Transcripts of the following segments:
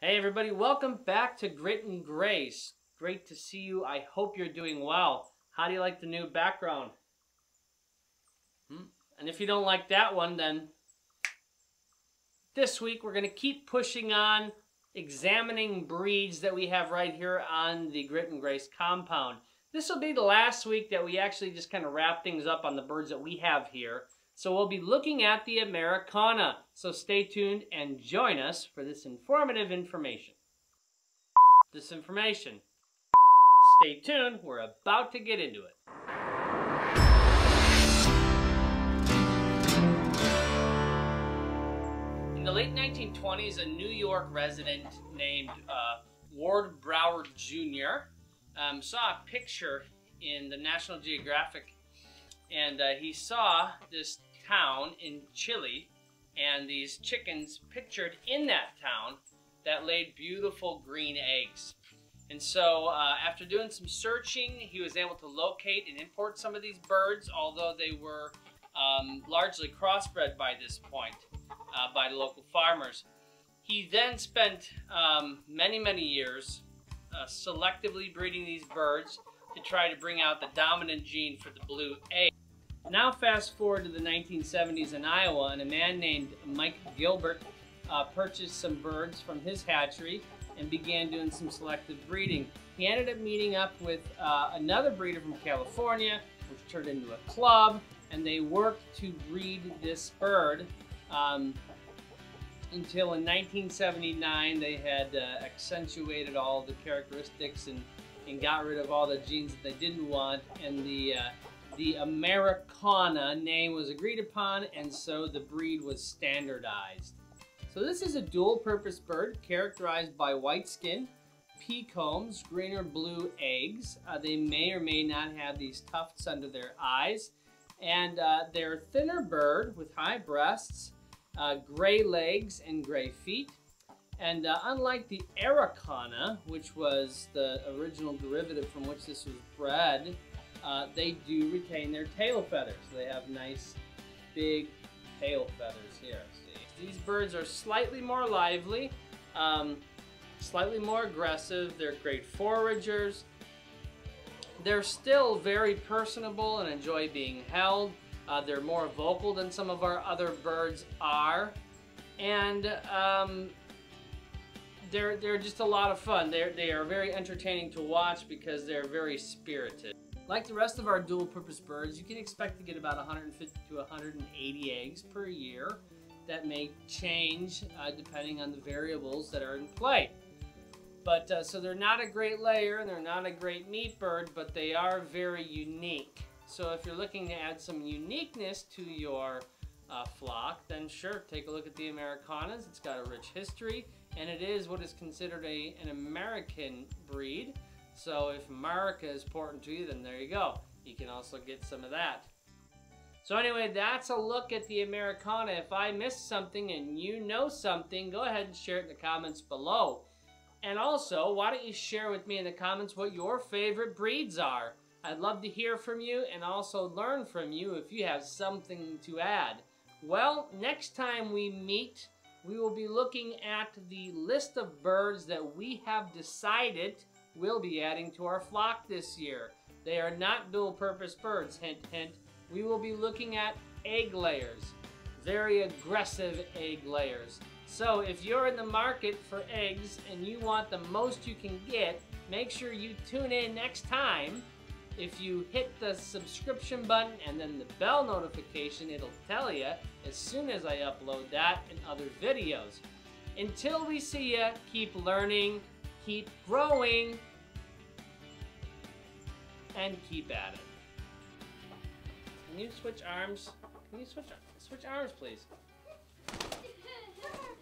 Hey everybody, welcome back to Grit and Grace. Great to see you. I hope you're doing well. How do you like the new background? And if you don't like that one, then this week we're going to keep pushing on examining breeds that we have right here on the Grit and Grace compound. This will be the last week that we actually just kind of wrap things up on the birds that we have here. So we'll be looking at the Ameraucana. So stay tuned and join us for this informative information. Stay tuned, we're about to get into it. In the late 1920s, a New York resident named Ward Broward Jr. Saw a picture in the National Geographic, and he saw this town in Chile and these chickens pictured in that town that laid beautiful green eggs. And so after doing some searching, he was able to locate and import some of these birds, although they were largely crossbred by this point by the local farmers. He then spent many years selectively breeding these birds to try to bring out the dominant gene for the blue egg. Now fast forward to the 1970s in Iowa, and a man named Mike Gilbert purchased some birds from his hatchery and began doing some selective breeding. He ended up meeting up with another breeder from California, which turned into a club, and they worked to breed this bird until in 1979 they had accentuated all the characteristics and got rid of all the genes that they didn't want, and the Ameraucana name was agreed upon, and so the breed was standardized. So this is a dual-purpose bird characterized by white skin, pea combs, green or blue eggs. They may or may not have these tufts under their eyes, and they're a thinner bird with high breasts, gray legs and gray feet. And unlike the Ameraucana, which was the original derivative from which this was bred, they do retain their tail feathers. So they have nice big tail feathers here. See? These birds are slightly more lively, slightly more aggressive. They're great foragers. They're still very personable and enjoy being held. They're more vocal than some of our other birds are. And they're just a lot of fun. They are very entertaining to watch because they're very spirited. Like the rest of our dual-purpose birds, you can expect to get about 150 to 180 eggs per year. That may change depending on the variables that are in play. But so they're not a great layer and they're not a great meat bird, but they are very unique. So if you're looking to add some uniqueness to your flock, then sure, take a look at the Ameraucanas. It's got a rich history, and it is what is considered an American breed. So if America is important to you, then there you go. You can also get some of that. So anyway, that's a look at the Ameraucana. If I missed something and you know something, go ahead and share it in the comments below. And also, why don't you share with me in the comments what your favorite breeds are? I'd love to hear from you and also learn from you if you have something to add. Well, next time we meet, we will be looking at the list of birds that we have decided we'll be adding to our flock this year. They are not dual-purpose birds, hint, hint. We will be looking at egg layers, very aggressive egg layers. So if you're in the market for eggs and you want the most you can get, make sure you tune in next time. If you hit the subscription button and then the bell notification, it'll tell you as soon as I upload that and other videos. Until we see ya, keep learning, keep growing, and keep at it. Can you switch arms? Can you switch arms, please?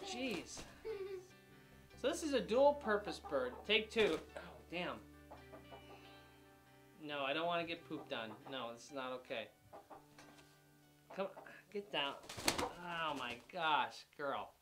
Jeez. So this is a dual-purpose bird. Take two. Oh, damn. No, I don't want to get pooped on. No, this is not okay. Come on, get down. Oh my gosh, girl.